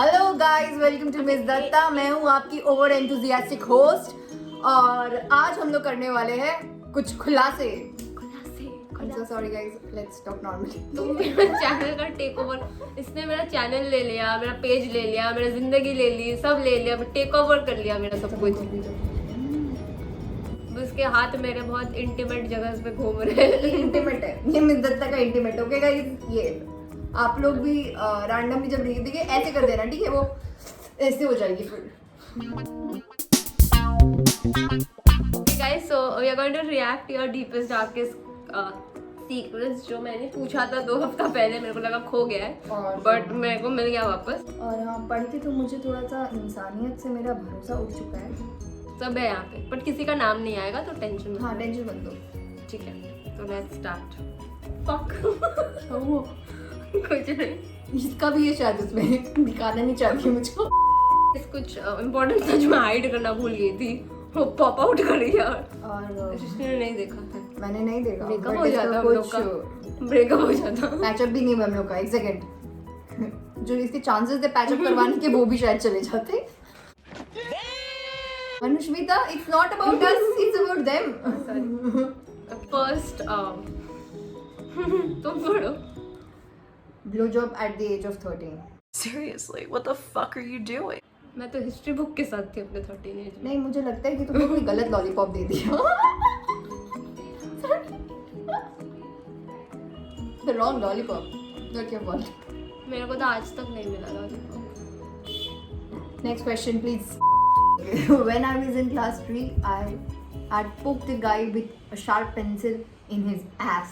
Hello guys, welcome to miss Datta. मैं हूँ आपकी ओवर एंथुजियास्टिक होस्ट और आज हम लोग करने वाले हैं कुछ खुलासे। Sorry guys, let's talk normally. तुम मेरा चैनल का टेक ओवर, इसने मेरा चैनल ले लिया, मेरा पेज ले लिया, मेरा जिंदगी ले ली, सब ले लिया, टेक ओवर कर लिया मेरा सब कुछ। उसके हाथ मेरे बहुत इंटीमेट जगह पे घूम रहे हैं। इंटीमेट है ये, मिस दत्ता का इंटीमेट। ओके गाइस, ये आप लोग भी रैंडमली जब रील देखिए ऐसे कर देना, ठीक है? वो ऐसे हो जाएगी फिर। Guys, so we are going to react your deepest darkest secrets, जो मैंने पूछा था 2 हफ्ता पहले। मेरे को लगा खो गया है, बट मेरे को मिल गया वापस। और हाँ, पढ़ के तो मुझे थोड़ा सा इंसानियत से मेरा भरोसा उठ चुका है। सब है यहाँ पे, बट किसी का नाम नहीं आएगा तो टेंशन मत। हाँ, टेंशन मत दो। ठीक है, तो लेट्स स्टार्ट। फक कुछ नहीं, इसका भी है शायद, उसमें दिखाना नहीं चाहती मुझको। कुछ इम्पोर्टेंट था जो मैं हाइड करना भूल गई थी, वो पॉप आउट कर रही है। और जिसने नहीं देखा है, मैंने नहीं देखा। ब्रेकअप हो जाता हम लोग का, ब्रेकअप हो जाता। पैचअप भी नहीं हुआ हम लोग का। एक सेकंड, जो इसके चांसेस थे पैचअप करवाने के वो भी शायद चले जाते। Anushmita, it's not about us, it's about them. First तुम पढ़ो। Blow job at the age of 13। Seriously, what the fuck are you doing? मैं तो हिस्ट्री बुक के साथ थी अपने 13 एज में। नहीं, मुझे लगता है कि तुमने कोई गलत लॉलीपॉप दे दिया। The wrong lollipop. Not your fault. मेरे को तो आज तक नहीं मिला lollipop. Next question, please. When I was in class 3, I had poked a guy with a sharp pencil in his ass.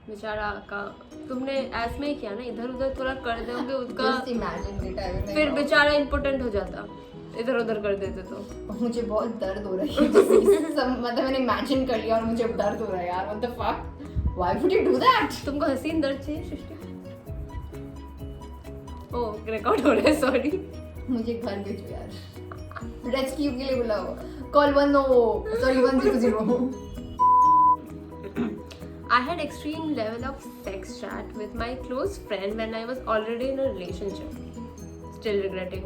बेचारा का तुमने ऐस में ही किया ना, इधर उधर थोड़ा कर दोगे उसका, Just imagine बेटा, फिर बेचारा इम्पोर्टेंट हो जाता इधर उधर कर देते तो। मुझे बहुत दर्द हो रहा है। मतलब मैंने इमेजिन कर लिया और मुझे दर्द हो रहा है यार। What the fuck? Why would you do that? तुमको हसीन दर्द चाहिए सृष्टि? ओह, रिकॉर्ड हो रहा है, सॉरी। मुझे घर भेजो यार, रेस्क्यू के लिए बुलाओ। Call 100। I had extreme level of sex chat with my close friend when I was already in a relationship. Still regretting.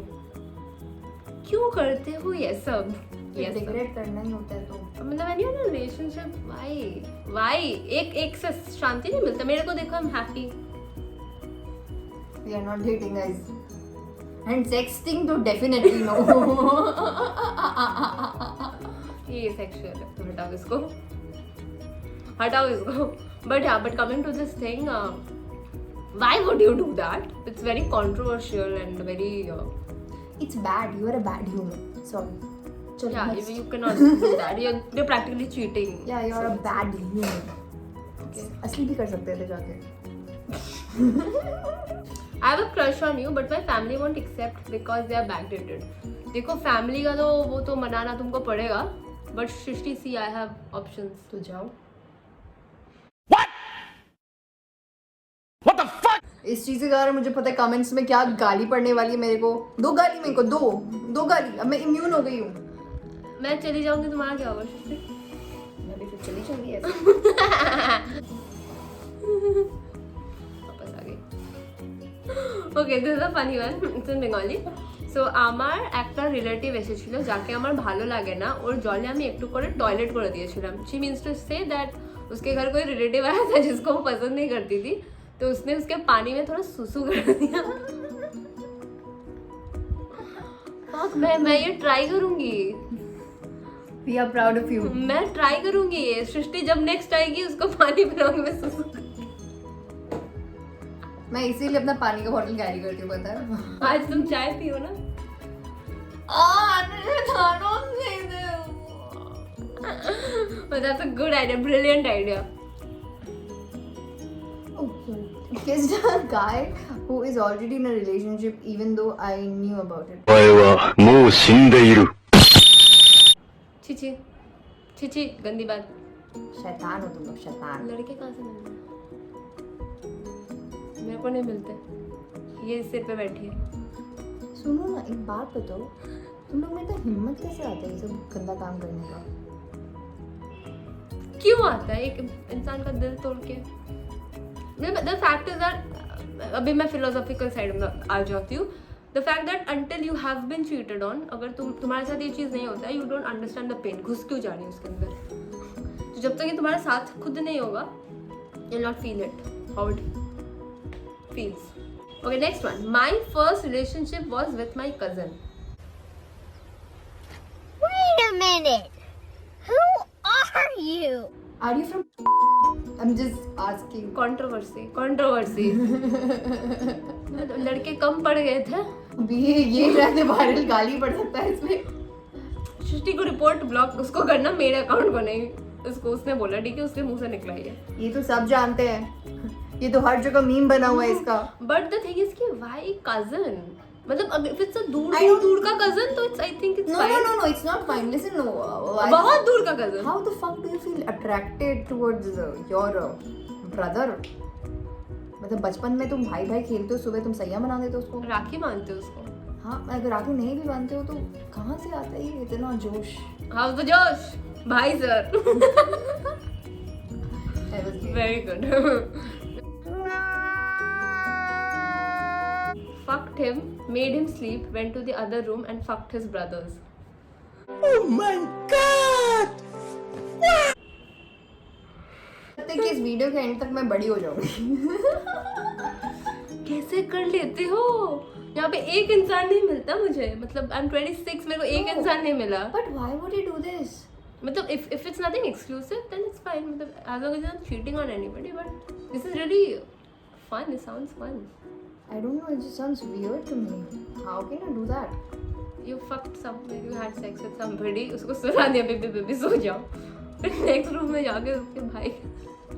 क्यों करते हो ये सब? रिग्रेट करना ही होता है तो। मतलब when you're in a relationship, why? एक से शांति नहीं मिलता। मेरे को देखो, I'm happy. We are not dating, guys. And sexting तो definitely no. ये sexual है, तो हटाओ इसको। But yeah, but coming to this thing, why would you do that? It's very controversial and very. It's bad. You are a bad human. Sorry. चलो, Yeah, next. you cannot do that. You're practically cheating. Yeah, you are a bad human. Okay. असली भी कर सकते थे जाके। I have a crush on you, but my family won't accept because they are backdated. देखो, family का तो वो तो मनाना तुमको पड़ेगा, but Srishti, see, I have options. तो जाओ। What the fuck? इस चीज के कारण मुझे पता है कमेंट्स में क्या गाली पड़ने वाली है मेरे को। दो गाली मेरे को, दो गाली। अब मैं इम्यून हो गई हूँ। मैं चली जाऊंगी, तुम्हारा क्या होगा सृष्टि? मैं भी फिर चली जाऊंगी ऐसे। वापस आ गई। Okay, this is a funny one. It's in Bengali. So আমার একটা রিলেটিভ এসেছিল যাকে আমার ভালো লাগে না, ওর জলে আমি একটু করে টয়লেট করে দিয়েছিলাম। She means to say that उसके घर कोई रिलेटिव आया था जिसको वो पसंद नहीं करती थी, तो उसने उसके पानी में थोड़ा सुसु कर दिया। मैं ये ट्राई करूंगी। We are proud of you. मैं ट्राई करूंगी ये। सृष्टि जब नेक्स्ट आएगी उसको पानी पिलाऊंगी मैं सुसु। मैं इसीलिए अपना पानी का बॉटल कैरी करती हूँ, पता है? आज तुम चाय पियो ना। That's a good idea, brilliant idea. Kissed a guy who is already in a relationship even though I knew about it. お前はもう死んでいる。 छी, गंदी बात। शैतान हो तुम लोग, शैतान। लड़के कहाँ से मिलते हैं? मेरे को नहीं मिलते। ये सिर पे बैठी है। सुनो ना, एक बात बताओ, तुम लोग में तो हिम्मत कैसे आता है ये सब गंदा काम करने का? क्यों आता है एक इंसान का दिल तोड़ के? The fact is that अभी मैं philosophical side में आ जाती हूँ. The fact that until you have been cheated on, अगर तुम्हारे साथ ये चीज़ नहीं होता है, you don't understand the pain. घुस क्यों जा रही है उसके अंदर? तो जब तक ये तुम्हारे साथ खुद नहीं होगा, you'll not feel it. How it feels. Okay, next one. My first relationship was with my cousin. Wait a minute. Who are you? Are you from? I'm just asking. Controversy. लड़के कम पड़ गए थे. अभी ये रहते वायरल गाली पड़ सकता है इसमें. सृष्टि को रिपोर्ट ब्लॉक उसको करना, मेरे अकाउंट को नहीं. उसको उसने बोला ठीक है, उसके मुंह से निकला है. ये तो सब जानते हैं. ये तो हर जगह मीम बना हुआ है इसका. बट द थिंग इज कि व्हाई कजन? मतलब अगर इफ इट्स अ दूर का कजन तो it's I think it's fine. No, it's not fine. Listen, no. बहुत दूर का cousin. How the fuck do you feel attracted towards your brother? मतलब बचपन में तुम भाई भाई खेलते हो, सुबह तुम सैया बना देते हो उसको. राखी बांधते हो उसको. हाँ, अगर राखी नहीं भी बांधते हो तो कहाँ से आता है ये इतना जोश? हाउ द जोश भाई sir. I was gay. Very good. Fucked him, made him sleep, went to the other room and fucked his brothers. लगता है कि इस वीडियो के एंड तक मैं बड़ी हो जाऊंगी. कैसे कर लेते हो? यहाँ पे एक इंसान नहीं मिलता मुझे. मतलब आई एम 26, मेरे को एक इंसान नहीं मिला. But why would he do this? मतलब if it's nothing exclusive then it's fine. मतलब as long as you're not cheating on anybody, but this is really fun. It sounds fun. I don't know. It just sounds weird to me. How can you do that? You fucked somebody, you had sex with somebody, उसको सुला दिया baby सो जाओ. फिर next room में जाके उसके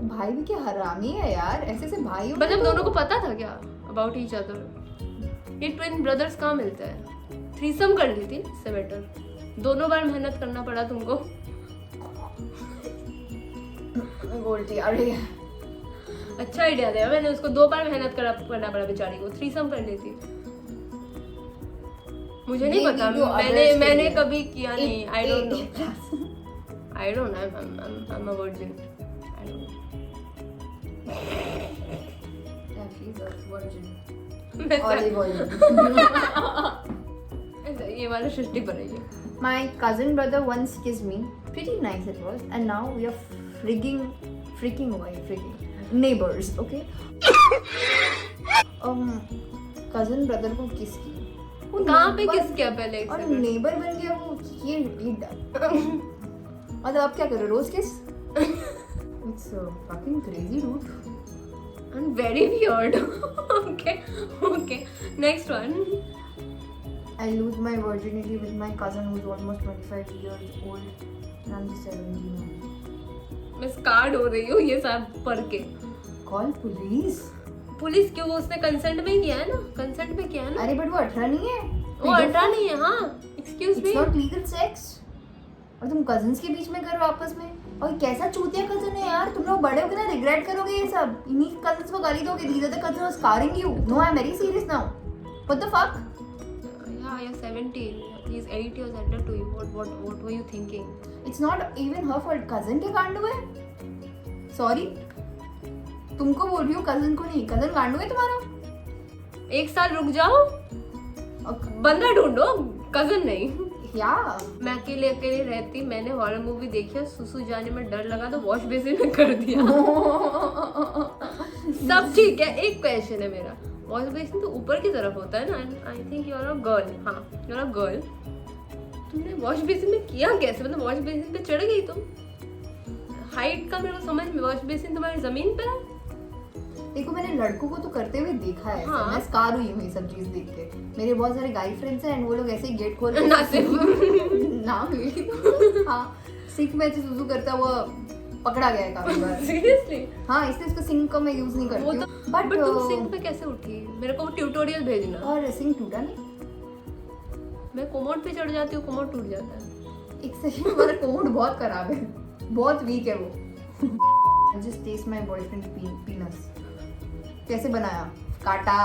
भाई भी क्या हरामी है यार. ऐसे भाई मतलब दोनों को पता था क्या अबाउट ईच अदर? ये ट्विन ब्रदर्स कहाँ मिलते हैं? थ्रीसम कर ली थी, इससे बेटर. दोनों बार मेहनत करना पड़ा तुमको. गोल्टी अरे अच्छा आइडिया दिया मैंने उसको. 2 बार मेहनत करना पड़ा बेचारी को. थ्रीसम कर ली थी. मुझे नहीं पता, मैंने कभी किया नहीं. I don't know. I'm a virgin. I don't know. Yeah, she's a virgin. मैं Olive oil. ये वाला सृष्टि पर है ये. My cousin brother once kissed me. Pretty nice it was. And now we are freaking neighbors, okay? Cousin brother को kiss की. कहाँ पे किस किया पहले? और neighbor बन गया वो. ये मतलब आप क्या करो रोज किस? It's a fucking crazy dude. I'm very weird. Okay. Next one. I lose my virginity with my cousin who's almost 25 years old and I'm just 17. मैं स्कार्ड हो रही हूँ ये सब पढ़ के. Call police. पुलिस क्यों? उसने कंसेंट में ही किया है ना. कंसेंट में किया है ना. अरे बट वो 18 नहीं है. वो 18 नहीं है. हाँ. Excuse me. It's not legal sex. और तुम कजन्स के बीच में करो आपस में. और कैसा चूतिया कजन है यार. तुम लोग बड़े हो के ना रिग्रेट करोगे ये सब. इन्हीं कजन्स को गाली दोगे. These are the cousins who are scarring you. No, I'm very serious now. What the fuck? Yeah, you're 17. He's 8 years older to you. What were you thinking? It's not even her fault. Cousin के कांड हुए. Sorry. तुमको बोल रही हूँ cousin को नहीं. Cousin कांड हुए तुम्हारा. 1 साल रुक जाओ. बंदा ढूंढो. कजन नहीं. क्या? मैं अकेले रहती. मैंने हॉरर मूवी देखी है. सुसु जाने में डर लगा तो वॉश बेसिन में कर दिया. सब ठीक है. एक क्वेश्चन है मेरा. वॉश बेसिन तो ऊपर की तरफ होता है ना. I think you are a girl. हाँ, यू आर अ गर्ल. तुमने वॉश बेसिन में किया कैसे? मतलब वॉश बेसिन पे चढ़ गई तुम? हाइट का मेरे को समझ में. वॉश बेसिन तुम्हारी जमीन पे है. देखो मैंने लड़कों को तो करते हुए देखा है. हाँ. मैं स्कार हुई हूँ ये सब चीज देख के. मेरे बहुत सारे गाय फ्रेंड्स हैं एंड वो लोग ऐसे ही गेट खोल नासिफ. नाम हाँ सिंक में ऐसे सुसु करता हुआ पकड़ा गया है काफी बार. सीरियसली? हाँ इसलिए इसको सिंक को मैं यूज नहीं करती हूँ. बट तुम सिंक पे कैसे उठी? मेरे को ट्यूटोरियल भेजना. और सिंक टूटा नहीं. मैं कोमोड पे चढ़ जाती हूँ. कोमोड टूट जाता है. एक सेकंड. हमारा कोमोड बहुत खराब है. बहुत वीक है वो. Just test my boyfriend penis. कैसे बनाया? काटा,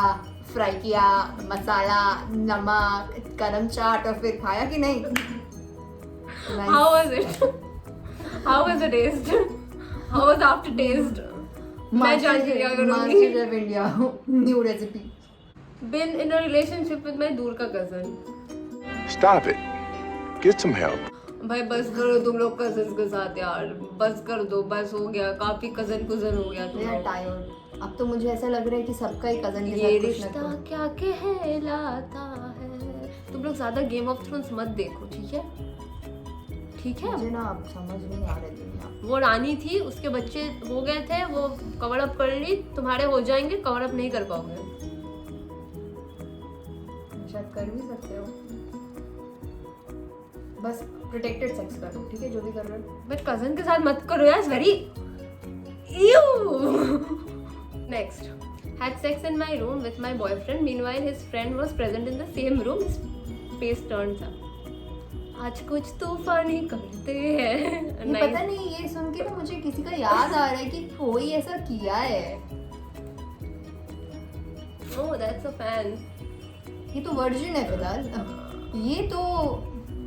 फ्राई किया, मसाला, नमक, गरम चाट और फिर खाया कि नहीं? How was it? How was the taste? How was after taste? मैं जानती क्या करूँगी. Master of India new recipe. Been in a relationship with my दूर का cousin. Stop it. Get some help. भाई बस करो तुम लोग कजन के साथ यार, बस कर दो, बस हो गया, काफी कजन हो गया तुम मैं लोग. टायर्ड. अब तो मुझे ऐसा लग रहा है कि सबका ही कजन के ये साथ कुछ रिश्ता ना कुछ. क्या कहलाता है. तुम लोग ज्यादा गेम ऑफ थ्रोन्स मत देखो, ठीक है? ठीक है. मुझे ना अब समझ नहीं आ रही दुनिया. वो रानी थी, उसके बच्चे हो गए थे, वो कवर अप कर ली, तुम्हारे हो जाएंगे, कवर अप नहीं कर पाओगे. शायद कर भी सकते हो. बस प्रोटेक्टेड सेक्स करो, ठीक है, जो भी कर रहे हो. बट कजन के साथ मत करो यार, very next. Had sex in my room with my boyfriend. Meanwhile, his friend was present in the same room. His face turns up. आज कुछ तूफानी करते हैं. ये पता नहीं, ये सुन के ना मुझे किसी का याद आ रहा है कि कोई ऐसा किया है. Oh, that's a fan. ये तो वर्जिन है फिलहाल. ये तो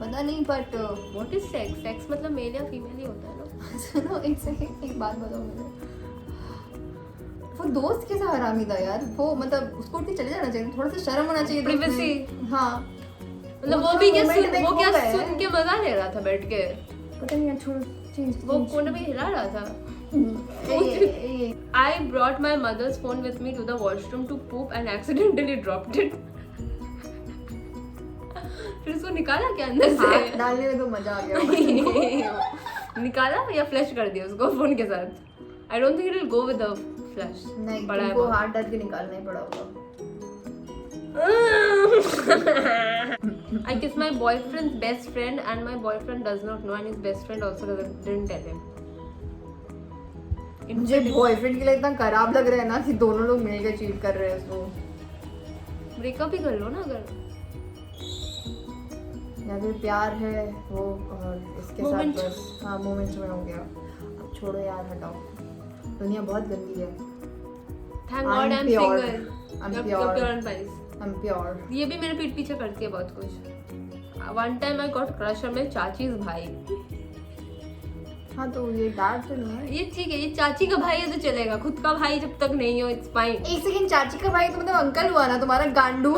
पता नहीं, but What is sex? Sex मतलब मेल या फीमेल ही होता है ना? सुनो एक सेकंड, एक बात बताओ मुझे. वो दोस्त कैसा हरामी था यार. वो मतलब उसको उठ के चले जाना चाहिए, थोड़ा सा शर्म होना चाहिए. दोस्त में. Privacy. हाँ. मतलब वो तो भी क्या moment में वो खो क्या गए. सुन के मजा ले रहा था बैठ के. पता नहीं यार, छोड़ो. चेंज वो कोने में हिला रहा था. I brought my mother's phone with me to the washroom to poop and accidentally dropped it. फिर उसको निकाला क्या अंदर से? हाथ डालने में तो मजा आ गया. निकाला या फ्लैश कर दिया उसको फोन के साथ? I don't think it will go with the flash. नहीं, बड़ा है तुमको बहुत. हाथ डाल के निकालना ही पड़ा होगा. I kissed my boyfriend's best friend and my boyfriend does not know and his best friend also didn't tell him. मुझे बॉयफ्रेंड के लिए इतना खराब लग रहा है ना कि दोनों लोग मिलकर चीट कर रहे हैं उसको. ब्रेकअप ही कर लो ना अगर. या फिर प्यार है वो और इसके Moment. साथ बस हाँ मोमेंट्स में हो गया. अब छोड़ो यार, हटाओ. दुनिया बहुत गंदी है. Thank God I'm pure. single. I'm You're pure. pure and nice. I'm pure. ये भी मेरे पीठ पीछे करती है बहुत कुछ. One time I got crush on my चाची's भाई. हाँ तो ये डैड तो नहीं है. ये ठीक है, ये चाची का भाई है तो चलेगा, खुद का भाई जब तक नहीं हो इट्स फाइन. एक सेकंड, चाची का भाई तो मतलब अंकल हुआ ना तुम्हारा गांडू.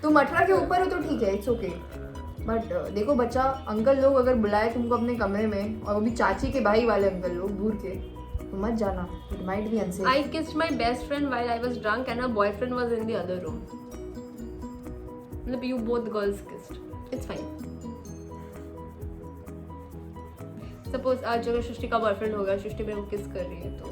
तुम 18 के ऊपर हो तो ठीक है, इट्स ओके. बट देखो बच्चा, अंकल लोग अगर बुलाए तुमको अपने कमरे में और वो भी चाची के भाई वाले अंकल लोग दूर के, तो मत जाना. It might be unsafe. I kissed my best friend while I was drunk and her boyfriend was in the other room. मतलब you both girls kissed. It's fine. Suppose आज अगर सृष्टि का बॉयफ्रेंड होगा, सृष्टि मेरे को किस कर रही है तो.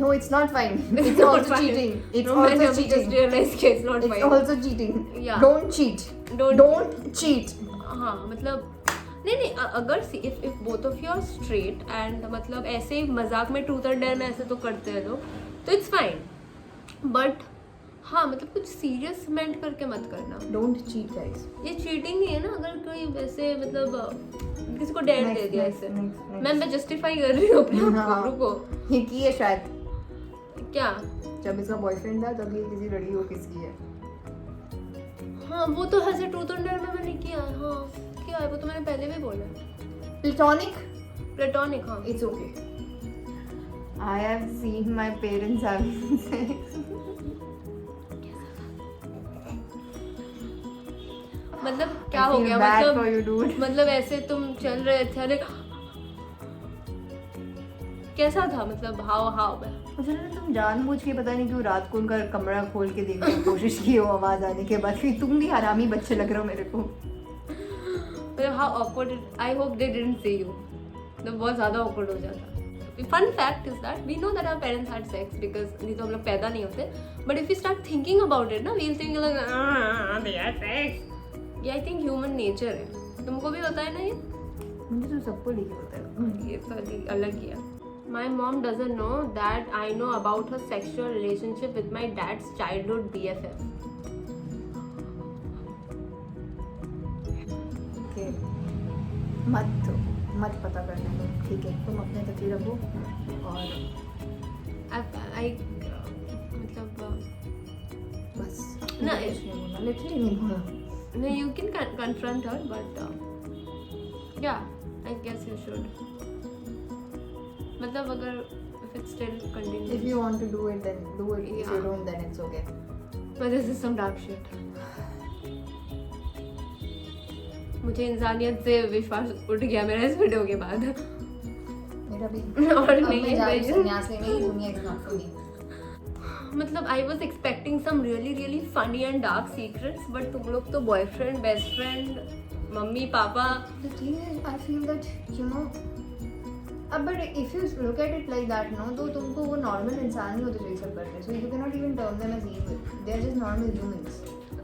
No, it's not fine. It's not also fine. cheating. It's No, मैंने also अभी just cheating. realized कि it's not It's fine. also cheating. Yeah. Don't cheat. Don't cheat. हाँ मतलब नहीं अगर if both of you are straight and मतलब ऐसे ही मजाक में ट्रूथ और डेयर में ऐसे तो करते हैं लोग तो it's fine. But हाँ मतलब कुछ सीरियस मेंट करके मत करना. Don't cheat, guys. ये चीटिंग नहीं है ना अगर कोई वैसे मतलब किसी को डेट दे दिया ऐसे. मैं जस्टिफाई कर रही हूँ अपने आप को. रुको, ये की है शायद. क्या? जब इसका बॉयफ्रेंड था तब ये किसी लड़की को किस की है. हाँ वो तो ऐसे ट्रूथ और डेयर में मैंने किया है. हाँ किया है, वो तो मैंने पहले भी बोला है. Platonic? प्लेटोनिक. हाँ It's okay. I have seen my parents having sex. मतलब क्या I हो feel गया bad मतलब for you, dude. मतलब ऐसे तुम चल रहे थे, अरे कैसा था मतलब हाव मुझे लगा तुम जानबूझ के पता नहीं क्यों रात को उनका कमरा खोल के देखने की कोशिश की हो आवाज आने के बाद. फिर तुम भी हरामी बच्चे लग रहे हो मेरे को. मतलब how awkward. I hope they didn't see you. तो बहुत ज्यादा ऑकवर्ड हो जाता. Fun fact is that we know that our parents had sex because नहीं तो हम लोग पैदा नहीं होते. But if you start thinking about it ना we will think like they had sex. ये आई थिंक ह्यूमन नेचर है. तुमको भी होता है ना ये? मुझे तो सबको लेके होता है. ये तो अलग ही है. My mom doesn't know that I know about her sexual relationship with my dad's childhood BFF. Okay. मत पता करने दो, ठीक है. तुम अपने तक ही रखो और I मतलब बस. ना, कुछ नहीं बोलना, लिटरली नहीं बोलना. no, you can confront her, but yeah, I guess you should. मतलब अगर if it still continues. If you want to do it, then do it. If you Yeah. don't, then it's okay. But this is some dark shit. मुझे इंसानियत से विश्वास उठ गया मेरा इस वीडियो के बाद. मेरा भी. और अब नहीं मैं जा रही हूँ है. संन्यास लेने. दुनिया is not for me. मतलब I was expecting some really funny and dark secrets, but तुम लोग तो boyfriend, best friend, mummy papa. The thing is, I feel that but if you look at it like that, no, तो तुमको वो normal इंसान ही होते जो ये सब करते हैं. So you cannot even term them as evil. They are just normal humans.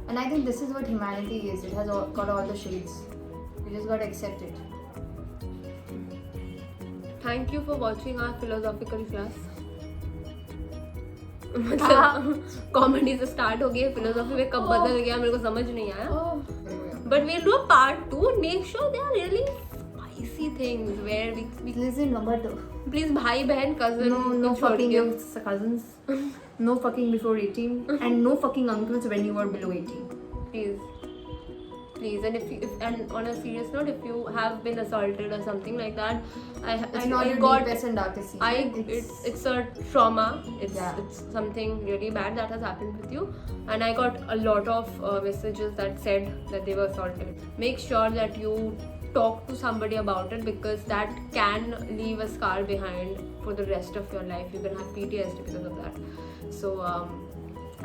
And I think this is what humanity is. It has got all the shades. You just got to accept it. Thank you for watching our philosophical class. मतलब comedy से start हो गई, philosophy में कब बदल गया मेरे को समझ नहीं आया. But we'll do a part 2. Make sure they are really spicy things where we Listen, but please भाई बहन cousin no कुछ छोड़ fucking के. your cousins. No fucking before 18. And no fucking uncles when you are below 18. Please, and and on a serious note, if you have been assaulted or something like that, It's not your deepest and darkest secret. it's a trauma. It's Yeah. it's something really bad that has happened with you, and I got a lot of messages that said that they were assaulted. Make sure that you talk to somebody about it, because that can leave a scar behind for the rest of your life. You can have PTSD because of that. So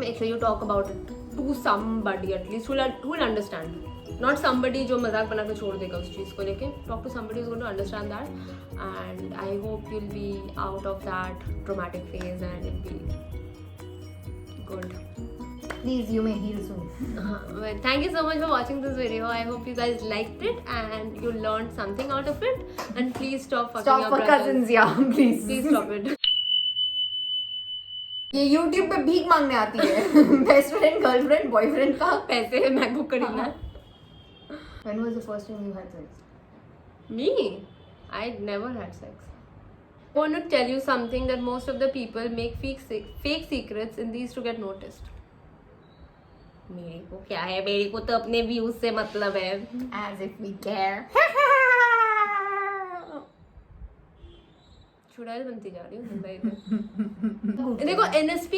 make sure you talk about it to somebody at least who will understand. Not somebody जो मजाक बना के छोड़ देगा उस चीज़ को लेके. Talk to somebody who's going to understand that, and I hope you'll be out of that traumatic phase and it'll be good. Please, you may heal soon. Well, thank you so much for watching this video. I hope you guys liked it and you learned something out of it. And please stop fucking Stop your for brothers. cousins, yeah, please. Please stop it. ये YouTube पे भीख मांगने आती है. Best friend, girlfriend, boyfriend का. पैसे MacBook खरीदना है. When was the first time you had sex? Me? I never had sex. I want to tell you something, that most of the people make fake secrets in these to get noticed. मेरे को क्या है, मेरे को तो अपने views से मतलब है. As if we care. चुड़ैल बनती जा रही हूँ दिन भाई. देखो NSP,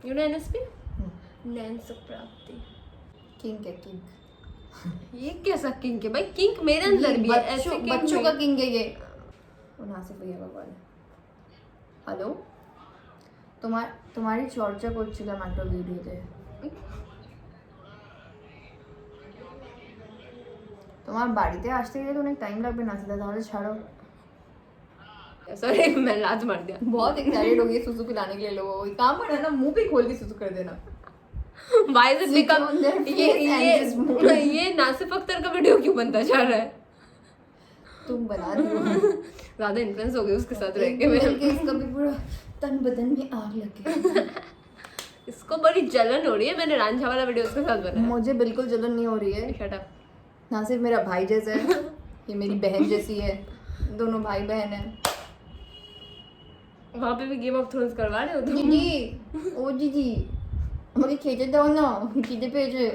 you know NSP? नैन्स प्राप्ति. Kink है, kink. ये कैसा किंक है भाई? किंक मेरे अंदर भी है. ऐसे बच्चों का किंक है ये. नासिफ भैया का कॉल है. हेलो, तुम्हारी चर्चा করছিলাম একটা ভিডিওতে. তোমার বাড়িতে আসতে গেলে তো অনেক টাইম লাগবে নাসিদা, তাহলে ছাড়ো. सॉरी मैं लाज मार दिया. बहुत एक्साइटेड हो गई सुसु पिलाने के लिए लोगों को. काम पर है ना, मुंह पे खोल के सुसु कर देना. Why is it become on their face and just move. ये नासिफ अख्तर का वीडियो क्यों बनता जा रहा है? तुम बना रही हो. ज्यादा इन्फ्लुएंस हो गई उसके साथ रह के मिल मैं. के इसका भी पूरा तन बदन में आग लग गई. इसको बड़ी जलन हो रही है. मैंने रांझा वाला वीडियो उसके साथ बनाया. मुझे बिल्कुल जलन नहीं हो रही है. Shut up. नासिफ मेरा भाई जैसा है, ये मेरी बहन जैसी है. दोनों भाई बहन हैं. वहाँ पे भी गेम ऑफ थ्रोन्स करवा रहे हो तुम? जीजी, ओ जीजी, আমাকে খেতে দাও না, খিদে পেয়েছে.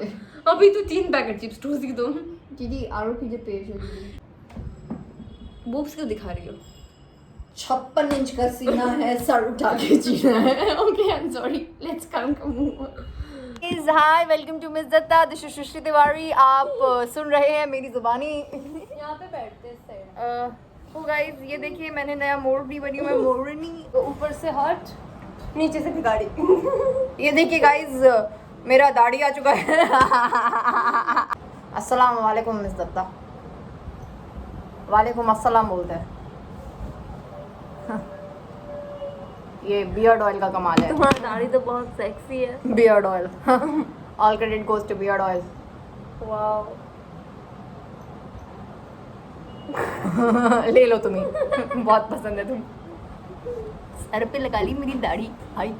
अभी तो 3 पैकेट चिप्स ठूस दी तुम. दीदी आरो খিদে পেয়েছে दीदी. बूब्स क्यों दिखा रही हो? 56 इंच का सीना है, सर उठा के जीना है. Okay, I am sorry. Let's come hi, welcome to miss Dutta. This is Srishti Tiwari. आप सुन रहे हैं मेरी जुबानी. यहाँ पे बैठते हैं. तो गाइस, ये देखिए मैंने नया मोरनी बनी हुई है. मोरनी ऊपर से हट, नीचे से भिखारी. ये देखिए गाइस, मेरा दाढ़ी आ चुका है. अस्सलाम वालेकुम मिस दत्ता. वालेकुम अस्सलाम बोलते हैं. ये बियर्ड ऑयल का कमाल है. तुम्हारी दाढ़ी तो बहुत सेक्सी है. Beard oil. All credit goes to beard oil. Wow. ले लो तुम्हें. बहुत पसंद है तुम. सर पे लगा ली मेरी दाढ़ी. हाय.